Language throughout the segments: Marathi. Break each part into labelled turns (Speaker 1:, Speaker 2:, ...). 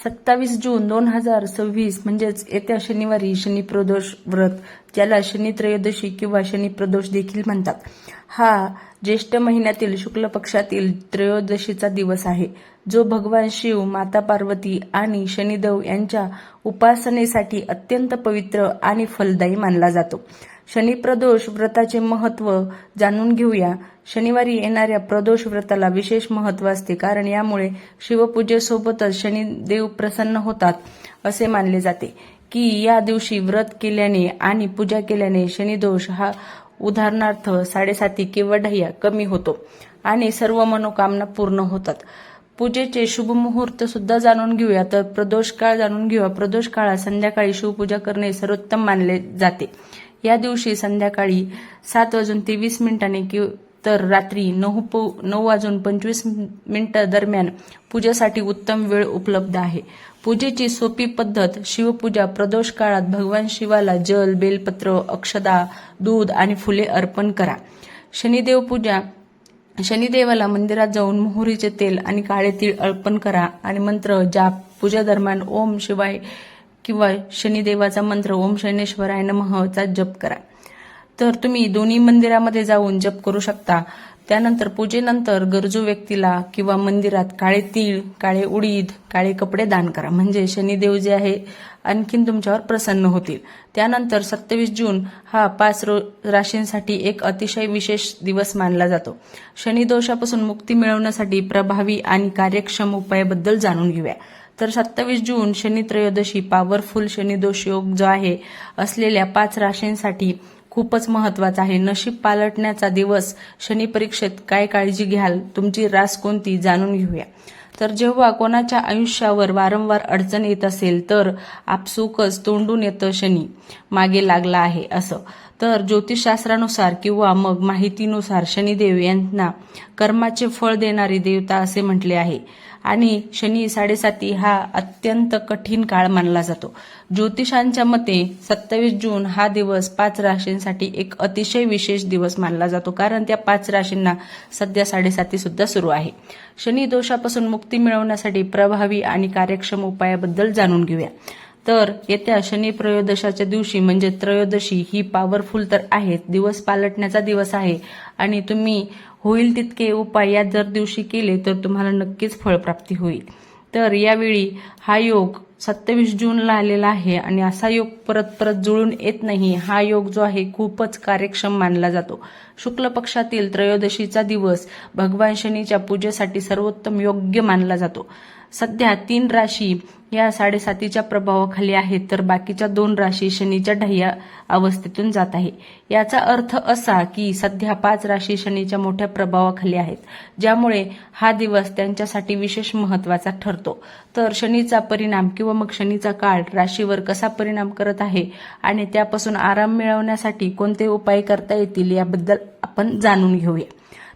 Speaker 1: 27 जून 2026 म्हणजेच येत्या शनिवारी शनी प्रदोष व्रत, ज्याला शनी त्रयोदशी किंवा शनी प्रदोष देखील म्हणतात, हा ज्येष्ठ महिन्यातील शुक्ल पक्षातील त्रयोदशीचा दिवस आहे, जो भगवान शिव, माता पार्वती आणि शनिदेव यांच्या उपासनेसाठी अत्यंत पवित्र आणि फलदायी मानला जातो. शनी प्रदोष व्रताचे महत्त्व जाणून घेऊया. शनिवारी येणाऱ्या प्रदोष व्रताला विशेष महत्त्व असते, कारण यामुळे शिवपूजेसोबतच शनिदेव प्रसन्न होतात असे मानले जाते की या दिवशी व्रत केल्याने आणि पूजा केल्याने शनिदोष हा उदाहरणार्थ 7.5 किंवा ढय्या कमी होतो आणि सर्व मनोकामना पूर्ण होतात. पूजेचे शुभ मुहूर्त सुद्धा जाणून घेऊया. तर प्रदोष काळ जाणून घेऊया. प्रदोष काळात संध्याकाळी शिवपूजा करणे सर्वोत्तम मानले जाते. या दिवशी संध्याकाळी 7:23 तर रात्री 9:25 दरम्यान पूजेसाठी उत्तम वेळ उपलब्ध आहे. पूजेची सोपी पद्धत. शिवपूजा. प्रदोष काळात भगवान शिवाला जल, बेलपत्र, अक्षदा, दूध आणि फुले अर्पण करा. शनिदेव पूजा. शनिदेवाला मंदिरात जाऊन मोहरीचे तेल आणि काळे तीळ अर्पण करा आणि मंत्र जाप. पूजा दरम्यान ओम शिवाय किंवा शनिदेवाचा मंत्र ओम शनेश्वराय नमः चा जप करा. तर तुम्ही दोन्ही मंदिरामध्ये जाऊन जप करू शकता. त्यानंतर पूजेनंतर गरजू व्यक्तीला किंवा मंदिरात काळे तीळ, काळे उडीद, काळे कपडे दान करा, म्हणजे शनिदेव जे आहे आणखीन तुमच्यावर प्रसन्न होतील. त्यानंतर 27 जून हा 5 राशींसाठी एक अतिशय विशेष दिवस मानला जातो. शनिदोषापासून मुक्ती मिळवण्यासाठी प्रभावी आणि कार्यक्षम उपायाबद्दल जाणून घेऊया. तर 27 जून शनी त्रयोदशी पॉवरफुल शनिदोष योग जो आहे असलेल्या 5 राशींसाठी खूपच महत्वाचा आहे. नशीब पालटण्याचा दिवस. शनी परीक्षेत काय काळजी घ्याल, तुमची रास कोणती जाणून घेऊया. तर जेव्हा कोणाच्या आयुष्यावर वारंवार अडचण येत असेल तर आपसुकच तोंडून येतं शनी मागे लागला आहे असं. तर ज्योतिषशास्त्रानुसार किंवा मग माहितीनुसार शनिदेव यांना कर्माचे फळ देणारी देवता असे म्हटले आहे आणि शनी 7.5 हा अत्यंत कठीण काळ मानला जातो. ज्योतिषांच्या मते 27 जून हा दिवस 5 राशींसाठी एक अतिशय विशेष दिवस मानला जातो, कारण त्या 5 राशींना सध्या 7.5 सुद्धा सुरू आहे. शनी दोषापासून मुक्ती मिळवण्यासाठी प्रभावी आणि कार्यक्षम उपायाबद्दल जाणून घेऊया. तर येत्या शनी त्रयोदशाच्या दिवशी म्हणजे त्रयोदशी ही पॉवरफुल तर आहेच, दिवस पालटण्याचा दिवस आहे आणि तुम्ही होईल तितके उपाय या जर दिवशी केले तर तुम्हाला नक्कीच फळप्राप्ती होईल. तर यावेळी हा योग 27 जूनला आलेला आहे आणि असा योग परत परत जुळून येत नाही. हा योग जो आहे खूपच कार्यक्षम मानला जातो. शुक्ल पक्षातील त्रयोदशीचा दिवस भगवान शनीच्या पूजेसाठी सर्वोत्तम योग्य मानला जातो. सध्या 3 राशी या 7.5च्या प्रभावाखाली आहेत, तर बाकीच्या 2 राशी शनीच्या ढय्या अवस्थेतून जात आहे. याचा अर्थ असा की सध्या 5 राशी शनीच्या मोठ्या प्रभावाखाली आहेत, ज्यामुळे हा दिवस त्यांच्यासाठी विशेष महत्वाचा ठरतो. तर शनीचा परिणाम किंवा मग शनीचा काळ राशीवर कसा परिणाम करत आहे आणि त्यापासून आराम मिळवण्यासाठी कोणते उपाय करता येतील याबद्दल आपण जाणून घेऊया.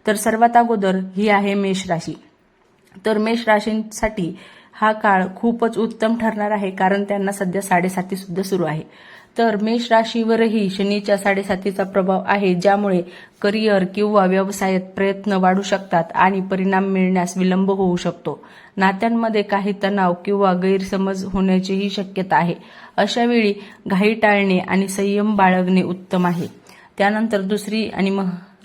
Speaker 1: तर सर्वात अगोदर ही आहे मेष राशी. तर मेष राशींसाठी हा काळ खूपच उत्तम ठरणार आहे, कारण त्यांना सध्या 7.5 सुद्धा सुरू आहे. तर मेष राशीवरही शनीच्या 7.5चा प्रभाव आहे, ज्यामुळे करिअर किंवा व्यवसायात प्रयत्न वाढू शकतात आणि परिणाम मिळण्यास विलंब होऊ शकतो. नात्यांमध्ये काही तणाव किंवा गैरसमज होण्याचीही शक्यता आहे. अशा वेळी घाई टाळणे आणि संयम बाळगणे उत्तम आहे. त्यानंतर दुसरी आणि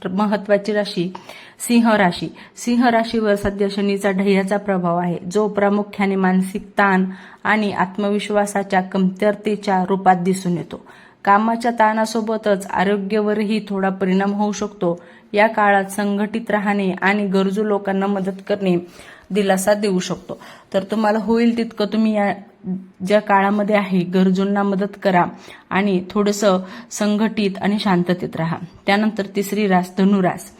Speaker 1: महत्वाची राशी सिंह राशी. सिंह राशीवर सध्या शनीचा ढय्याचा प्रभाव आहे, जो प्रामुख्याने मानसिक ताण आणि आत्मविश्वासाच्या कमतरतेच्या रूपात दिसून येतो. कामाच्या ताणासोबतच आरोग्यावरही थोडा परिणाम होऊ शकतो. या काळात संघटित राहणे आणि गरजू लोकांना मदत करणे दिलासा देऊ शकतो. तर तुम्हाला होईल तितकं तुम्ही या ज्या काळामध्ये आहे गरजूंना मदत करा आणि थोडंसं संघटित आणि शांततेत राहा. त्यानंतर तिसरी रास धनुरास.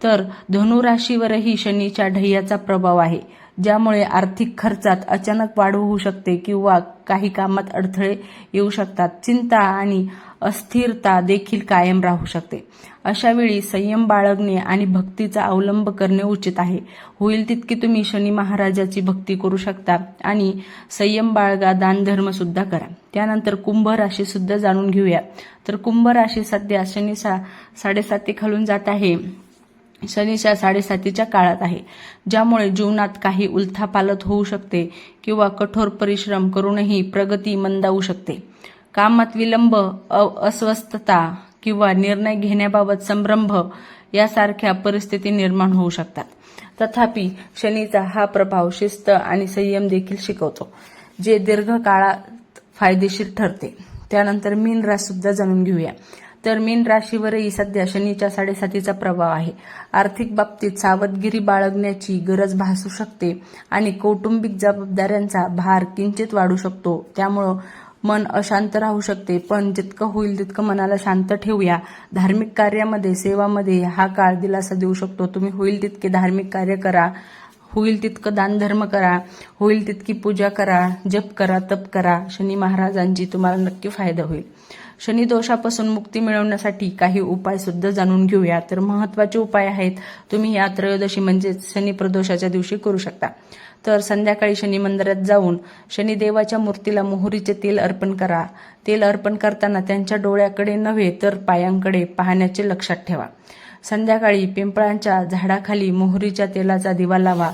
Speaker 1: तर धनुराशीवरही शनीच्या ढय्याचा प्रभाव आहे, ज्यामुळे आर्थिक खर्चात अचानक वाढ होऊ शकते किंवा काही कामात अडथळे येऊ शकतात. चिंता आणि अस्थिरता देखील कायम राहू शकते. अशा वेळी संयम बाळगणे आणि भक्तीचा अवलंब करणे उचित आहे. होईल तितकी तुम्ही शनी महाराजाची भक्ती करू शकता आणि संयम बाळगा, दानधर्म सुद्धा करा. त्यानंतर कुंभ राशी सुद्धा जाणून घेऊया. तर कुंभ राशी सध्या शनी 7.5 खालून जात आहे शनीच्या 7:30च्या काळात आहे, ज्यामुळे जीवनात काही उलथापालथ होऊ शकते किंवा कठोर परिश्रम करूनही प्रगती मंदावू शकते. कामात विलंब, अस्वस्थता किंवा निर्णय घेण्याबाबत संभ्रम यासारख्या परिस्थिती निर्माण होऊ शकतात. तथापि शनीचा हा प्रभाव शिस्त आणि संयम देखील शिकवतो, जे दीर्घकाळात फायदेशीर ठरते. त्यानंतर मीन राशी सुद्धा जाणून घेऊया. तर मीन राशीवरही सध्या शनीच्या 7:30चा प्रभाव आहे. आर्थिक बाबतीत सावधगिरी बाळगण्याची गरज भासू शकते आणि कौटुंबिक जबाबदाऱ्यांचा भार किंचित वाढू शकतो. त्यामुळं मन अशांत राहू शकते, पण जितकं होईल तितकं मनाला शांत ठेवूया. धार्मिक कार्यामध्ये, सेवामध्ये हा काळ दिलासा देऊ शकतो. तुम्ही होईल तितके धार्मिक कार्य करा, होईल तितकं दानधर्म करा, होईल तितकी पूजा करा, जप करा, तप करा. शनी महाराजांची तुम्हाला नक्की फायदा होईल. शनी दोषापासून मुक्ती मिळवण्यासाठी काही उपाय सुद्धा जाणून घेऊया. तर महत्त्वाचे उपाय आहेत, तुम्ही या त्रयोदशी म्हणजेच शनी प्रदोषाच्या दिवशी करू शकता. तर संध्याकाळी शनी मंदिरात जाऊन शनिदेवाच्या मूर्तीला मोहरीचे तेल अर्पण करा. तेल अर्पण करताना त्यांच्या डोळ्याकडे नव्हे तर पायांकडे पाहण्याचे लक्षात ठेवा. संध्याकाळी पिंपळांच्या झाडाखाली मोहरीच्या तेलाचा दिवा लावा.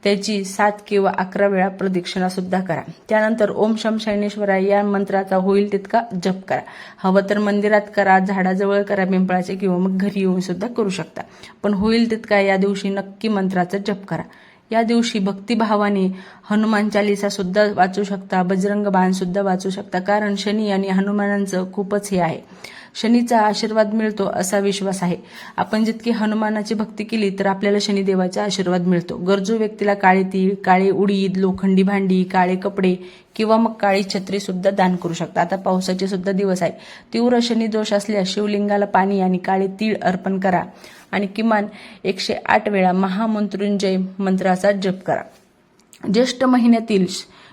Speaker 1: त्याची 7 किंवा 11 वेळा प्रदक्षिणा सुद्धा करा. त्यानंतर ओम शम शनैश्वराय या मंत्राचा होईल तितका जप करा. हवं तर मंदिरात करा, झाडाजवळ करा पिंपळाचे, किंवा मग घरी येऊन सुद्धा करू शकता. पण होईल तितका या दिवशी नक्की मंत्राचा जप करा. या दिवशी भक्तिभावाने हनुमान चालीसा सुद्धा वाचू शकता, बजरंग बाण सुद्धा वाचू शकता, कारण शनी आणि हनुमानांचं खूपच हे आहे. शनीचा आशीर्वाद मिळतो असा विश्वास आहे. आपण जितकी हनुमानाची भक्ती केली तर आपल्याला शनिदेवाचा आशीर्वाद मिळतो. गरजू व्यक्तीला काळे तीळ, काळे उडीद, लोखंडी भांडी, काळे कपडे किंवा मग काळी छत्री सुद्धा दान करू शकता. आता पावसाचे सुद्धा दिवस आहे. तीव्र शनी दोष असल्यास शिवलिंगाला पाणी आणि काळे तीळ अर्पण करा आणि किमान 108 वेळा महामृत्युंजय मंत्राचा जप करा. ज्येष्ठ महिन्यातील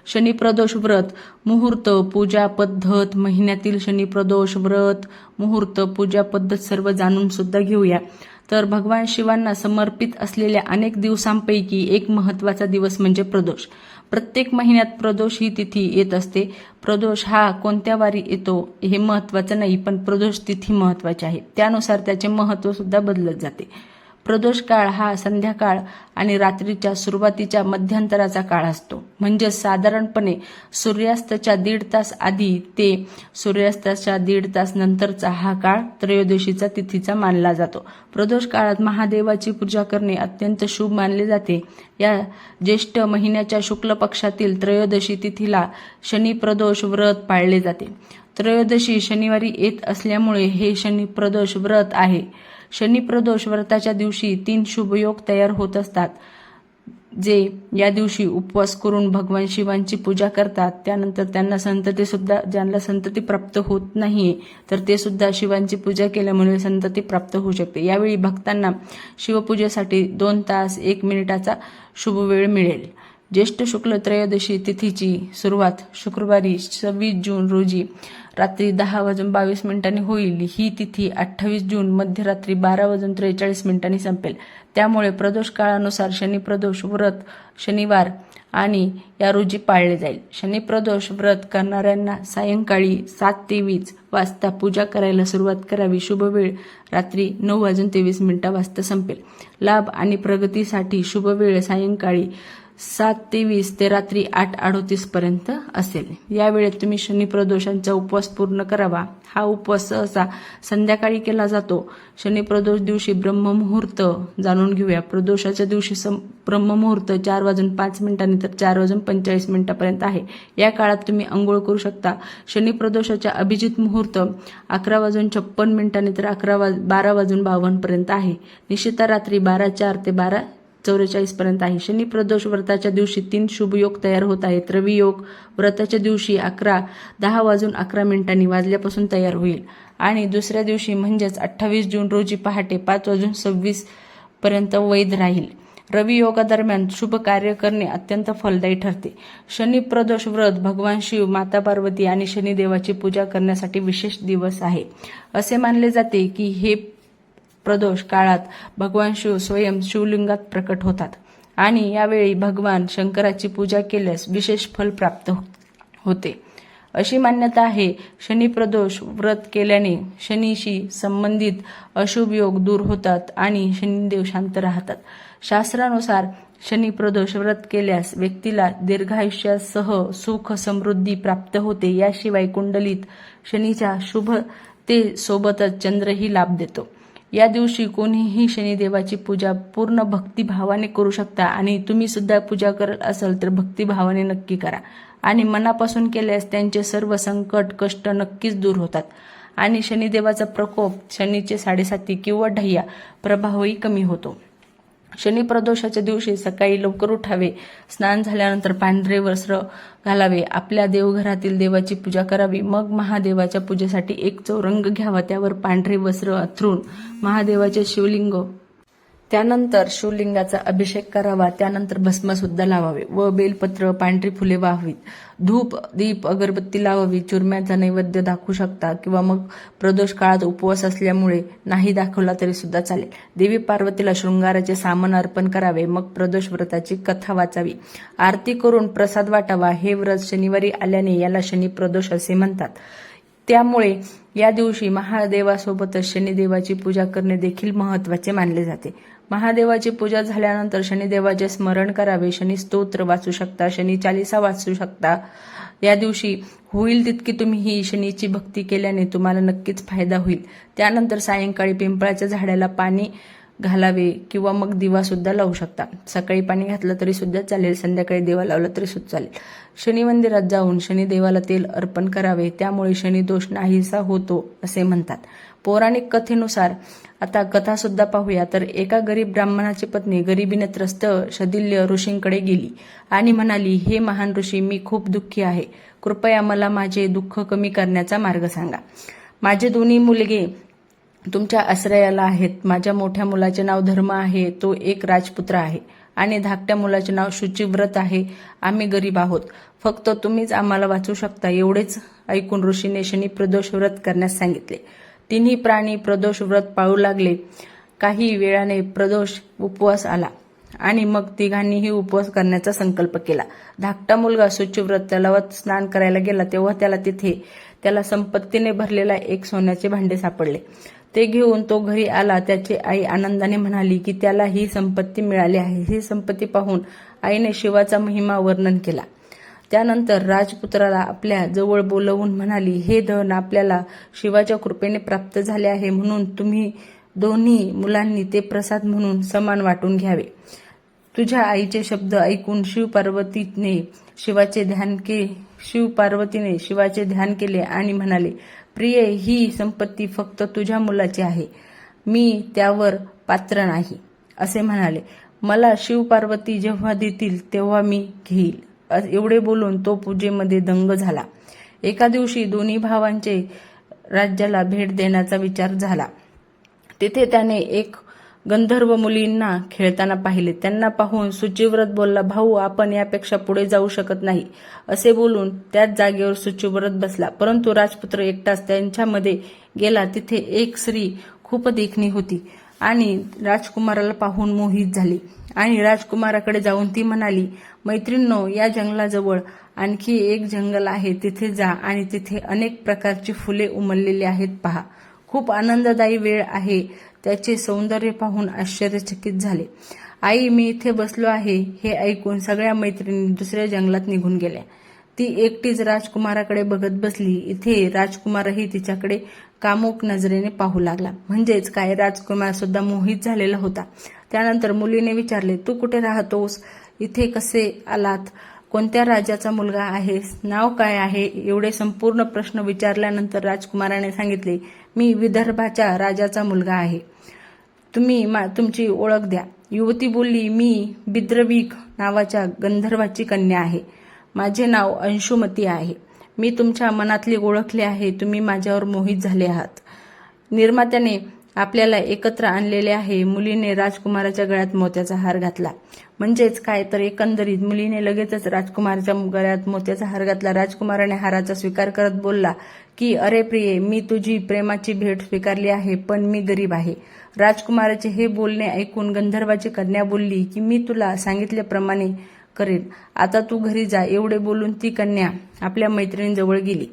Speaker 1: शनी प्रदोष व्रत, मुहूर्त, पूजा पद्धत, महिन्यातील शनी प्रदोष व्रत, मुहूर्त, पूजा पद्धत सर्व जाणून सुद्धा घेऊया. तर भगवान शिवांना समर्पित असलेल्या अनेक दिवसांपैकी एक महत्त्वाचा दिवस म्हणजे प्रदोष. प्रत्येक महिन्यात प्रदोष ही तिथी येत असते. प्रदोष हा कोणत्या वारी येतो हे महत्त्वाचं नाही, पण प्रदोष तिथी महत्त्वाची आहे. त्यानुसार त्याचे महत्त्व सुद्धा बदलत जाते. प्रदोष काळ हा संध्याकाळ आणि रात्रीच्या सुरुवातीच्या मध्यंतराचा काळ असतो. म्हणजे साधारणपणे सूर्यास्ताच्या 1.5 तास आधी ते सूर्यास्ताच्या 1.5 तास नंतरचा हा काळ त्रयोदशीचा तिथीचा मानला जातो. प्रदोष काळात महादेवाची पूजा करणे अत्यंत शुभ मानले जाते. या ज्येष्ठ महिन्याच्या शुक्ल पक्षातील त्रयोदशी तिथीला शनी प्रदोष व्रत पाळले जाते. त्रयोदशी शनिवारी येत असल्यामुळे हे शनी प्रदोष व्रत आहे. शनी प्रदोष व्रताच्या दिवशी 3 शुभयोग तयार होत असतात, जे या दिवशी उपवास करून भगवान शिवांची पूजा करतात. त्यानंतर त्यांना संतती सुद्धा, ज्यांना संतती प्राप्त होत नाहीये तर ते सुद्धा शिवांची पूजा केल्यामुळे संतती प्राप्त होऊ शकते. यावेळी भक्तांना शिवपूजेसाठी 2 तास 1 मिनिटाचा शुभ वेळ मिळेल. ज्येष्ठ शुक्ल त्रयोदशी तिथीची सुरुवात शुक्रवारी 26 जून रोजी रात्री 10:22 होईल. ही तिथी 28 जून मध्यरात्री 12:43 संपेल. त्यामुळे प्रदोष काळानुसार शनी प्रदोष व्रत शनिवार आणि या रोजी पाळले जाईल. शनी प्रदोष व्रत करणाऱ्यांना सायंकाळी 7 ते 20 वाजता पूजा करायला सुरुवात करावी. शुभ वेळ रात्री 9:23 वाजता संपेल. लाभ आणि प्रगतीसाठी शुभ वेळ सायंकाळी 7 ते 20 ते रात्री 8:38 पर्यंत असेल. या वेळेत तुम्ही शनी प्रदोषांचा उपवास पूर्ण करावा. हा उपवास सहसा संध्याकाळी केला जातो. शनी प्रदोष दिवशी ब्रह्ममुहूर्त जाणून घेऊया. प्रदोषाच्या दिवशी ब्रह्ममुहूर्त 4:05 तर 4:45 पर्यंत आहे. या काळात तुम्ही अंघोळ करू शकता. शनी प्रदोषाच्या अभिजित मुहूर्त 11:56 तर 12:52 पर्यंत आहे. निशिता रात्री 12:04 ते 12:44 पर्यंत आहे. शनी प्रदोष व्रताच्या दिवशी 3 शुभयोग तयार होत आहेत. रवी योग व्रताच्या दिवशी 10:11 वाजल्यापासून तयार होईल आणि दुसऱ्या दिवशी म्हणजेच 28 जून रोजी पहाटे 5:26 पर्यंत वैध राहील. रवी योगादरम्यान शुभ कार्य करणे अत्यंत फलदायी ठरते. शनी प्रदोष व्रत भगवान शिव, माता पार्वती आणि शनिदेवाची पूजा करण्यासाठी विशेष दिवस आहे. असे मानले जाते की हे प्रदोष काळात भगवान शिव स्वयं शिवलिंगात प्रकट होतात आणि यावेळी भगवान शंकराची पूजा केल्यास विशेष फल प्राप्त होते. अशी मान्यता आहे. शनी प्रदोष व्रत केल्याने शनीशी संबंधित अशुभ योग दूर होतात आणि शनिदेव शांत राहतात. शास्त्रानुसार शनी प्रदोष व्रत केल्यास व्यक्तीला दीर्घायुष्यासह सुख समृद्धी प्राप्त होते. याशिवाय कुंडलीत शनीच्या शुभतेसोबतच चंद्रही लाभ देतो. या दिवशी कोणीही शनिदेवाची पूजा पूर्ण भक्तिभावाने करू शकता आणि तुम्ही सुद्धा पूजा करत असाल तर भक्तिभावाने नक्की करा आणि मनापासून केल्यास त्यांचे सर्व संकट कष्ट नक्कीच दूर होतात आणि शनिदेवाचा प्रकोप शनीचे 7.5 किंवा ढय्या प्रभावही कमी होतो. शनी प्रदोषाच्या दिवशी सकाळी लवकर उठावे, स्नान झाल्यानंतर पांढरे वस्त्र घालावे, आपल्या देवघरातील देवाची पूजा करावी, मग महादेवाच्या पूजेसाठी एक चौरंग घ्यावा, त्यावर पांढरे वस्त्र अंथरून महादेवाचे शिवलिंग, त्यानंतर शिवलिंगाचा अभिषेक करावा, त्यानंतर भस्म सुद्धा लावावे व बेलपत्र पांढरी फुले वाहावीत, धूप दीप अगरबत्ती लावावी, चुरम्याचा नैवेद्य दाखवू शकता किंवा मग प्रदोष काळात उपवास असल्यामुळे नाही दाखवला तरी सुद्धा चालेल. देवी पार्वतीला शृंगाराचे सामान अर्पण करावे, मग प्रदोष व्रताची कथा वाचावी, आरती करून प्रसाद वाटावा. हे व्रत शनिवारी आल्याने याला शनी प्रदोष असे म्हणतात. त्यामुळे या दिवशी महादेवासोबतच शनिदेवाची पूजा करणे देखील महत्त्वाचे मानले जाते. महादेवाची पूजा झाल्यानंतर शनिदेवाचे स्मरण करावे, शनी स्तोत्र वाचू शकता, शनी चालीसा वाचू शकता. या दिवशी होईल तितकी तुम्ही ही शनीची भक्ती केल्याने तुम्हाला नक्कीच फायदा होईल. त्यानंतर सायंकाळी पिंपळाच्या झाडाला पाणी घालावे किंवा मग दिवा सुद्धा लावू शकता. सकाळी पाणी घातलं तरी सुद्धा चालेल, संध्याकाळी दिवा लावला तरी सुद्धा चालेल. शनी मंदिरात जाऊन शनिदेवाला तेल अर्पण करावे, त्यामुळे शनी दोष नाहीसा होतो असे म्हणतात. पौराणिक कथेनुसार आता कथा सुद्धा पाहूया. तर एका गरीब ब्राह्मणाची पत्नी गरिबीने त्रस्त शदिल्य ऋषींकडे गेली आणि म्हणाली, हे महान ऋषी, मी खूप दुःखी आहे, कृपया मला माझे दुःख कमी करण्याचा मार्ग सांगा. माझे दोन्ही मुलगे तुमच्या आश्रयाला आहेत. माझ्या मोठ्या मुलाचे नाव धर्म आहे, तो एक राजपुत्र आहे आणि धाकट्या मुलाचे नाव शुचिव्रत आहे. आम्ही गरीब आहोत, फक्त तुम्हीच आम्हाला वाचू शकता. एवढेच ऐकून ऋषीने शनी प्रदोष व्रत करण्यास सांगितले. तिन्ही प्राणी प्रदोष व्रत पाळू लागले. काही वेळाने प्रदोष उपवास आला आणि मग तिघांनीही उपवास करण्याचा संकल्प केला. धाकटा मुलगा शुचिव्रत तलावात स्नान करायला गेला तेव्हा त्याला संपत्तीने भरलेला एक सोन्याचे भांडे सापडले. ते घेऊन तो घरी आला. त्याची आई आनंदाने म्हणाली की त्याला ही संपत्ती मिळाली आहे. ही संपत्ती पाहून आईने शिवाचा महिमा वर्णन केला. त्यानंतर राजपुत्राला आपल्या जवळ बोलवून म्हणाली, हे धन आपल्याला शिवाच्या कृपेने प्राप्त झाले आहे, म्हणून तुम्ही दोन्ही मुलांनी ते प्रसाद म्हणून समान वाटून घ्यावे. तुझ्या आईचे शब्द ऐकून शिवपार्वतीने शिवाचे ध्यान केले आणि म्हणाले, प्रिय, ही संपत्ती फक्त तुझ्या मुलाची आहे, मी त्यावर पात्र नाही असे म्हणाले. मला शिवपार्वती जेव्हा देतील तेव्हा मी घेईल. एवढे बोलून तो पूजेमध्ये दंग झाला. एका दिवशी दोन्ही भावांचे राज्याला भेट देण्याचा विचार झाला. तिथे त्याने एक गंधर्व मुलींना खेळताना पाहिले. त्यांना पाहून शुचिव्रत बोलला, भाऊ, आपण यापेक्षा पुढे जाऊ शकत नाही असे बोलून त्याच जागेवर शुचिव्रत बसला. परंतु राजपुत्र एकटाच त्यांच्यामध्ये गेला. तिथे एक स्त्री खूप देखणी होती आणि राजकुमाराला पाहून मोहित झाली आणि राजकुमाराकडे जाऊन ती म्हणाली, मैत्रिणींनो, या जंगलाजवळ आणखी एक जंगल आहे, तिथे जा आणि तिथे अनेक प्रकारची फुले उमललेली आहेत पहा. खूप आनंददायी वेळ आहे. त्याचे सौंदर्य पाहून आश्चर्यचकित झाले. आई, मी इथे बसलो आहे. हे ऐकून सगळ्या मैत्रिणी दुसऱ्या जंगलात निघून गेल्या. ती एकटीच राजकुमाराकडे बघत बसली. इथे राजकुमारही तिच्याकडे कामुक नजरेने पाहू लागला. म्हणजेच काय, राजकुमार सुद्धा मोहित झालेला होता. त्यानंतर मुलीने विचारले, तू कुठे राहतोस? इथे कसे आलात? कोणत्या राजाचा मुलगा आहेस? नाव काय आहे? एवढे संपूर्ण प्रश्न विचारल्यानंतर राजकुमाराने सांगितले, मी विदर्भाच्या राजाचा मुलगा आहे. तुम्ही तुमची ओळख द्या. युवती बोलली, मी बिद्रवीक नावाच्या गंधर्वाची कन्या आहे. माझे नाव अंशुमती आहे. मी तुमच्या मनातली ओळखले आहे. तुम्ही माझ्यावर मोहित झाले आहात. निर्मात्याने आपल्याला एकत्र आणलेले आहे. मुलीने राजकुमाराच्या गळ्यात मोत्याचा हार घातला. म्हणजेच काय, तर एकंदरीत मुलीने लगेचच राजकुमाराच्या गळ्यात मोत्याचा हार घातला. राजकुमाराने हाराचा स्वीकार करत बोलला की, अरे प्रिये, मी तुझी प्रेमाची भेट स्वीकारली आहे, पण मी गरीब आहे. राजकुमाराचे हे बोलणे ऐकून गंधर्वाची कन्या बोलली की, मी तुला सांगितल्याप्रमाणे करेन. आता तू घरी जा. एवढे बोलून ती कन्या आपल्या मैत्रिणीजवळ गेली.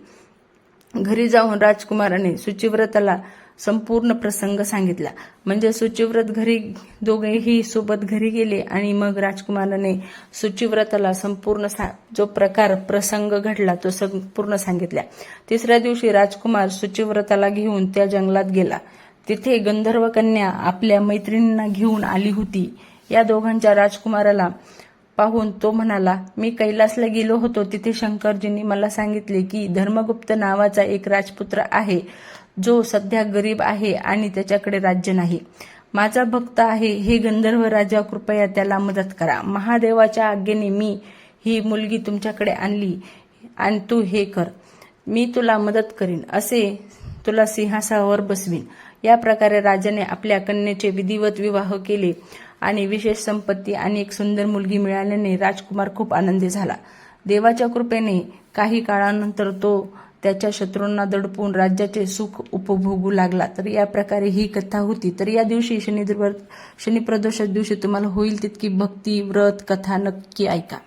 Speaker 1: घरी जाऊन राजकुमाराने सुचिव्रताला संपूर्ण प्रसंग सांगितला. म्हणजे सुचिव्रत घरी दोघेही सोबत घरी गेले आणि मग राजकुमाराने सुचिव्रताला संपूर्ण जो प्रसंग घडला तो संपूर्ण सांगितला. तिसऱ्या दिवशी राजकुमार सुचिव्रताला घेऊन त्या जंगलात गेला. तिथे गंधर्व कन्या आपल्या मैत्रिणींना घेऊन आली होती. या दोघांच्या राजकुमाराला पाहून तो म्हणाला, मी कैलासला गेलो होतो. तिथे शंकरजींनी मला सांगितले की धर्मगुप्त नावाचा एक राजपुत्र आहे, जो सध्या गरीब आहे आणि त्याच्याकडे राज्य नाही. माझा भक्त आहे. हे गंधर्व राजा, कृपया त्याला मदत करा. महादेवाच्या आज्ञेने मी ही मुलगी तुमच्याकडे आणली आणि तू हे कर. मी तुला मदत करीन, असे तुला सिंहासनावर बसवीन. या प्रकारे राजाने आपल्या कन्येचे विधिवत विवाह केले आणि विशेष संपत्ती आणि एक सुंदर मुलगी मिळाल्याने राजकुमार खूप आनंदी झाला. देवाच्या कृपेने काही काळानंतर तो त्याच्या शत्रूंना दडपून राज्याचे सुख उपभोगू लागला. तर या प्रकारे ही कथा होती. तर या दिवशी शनिप्रदोषाच्या दिवशी तुम्हाला होईल तितकी भक्ती व्रत कथा नक्की ऐका.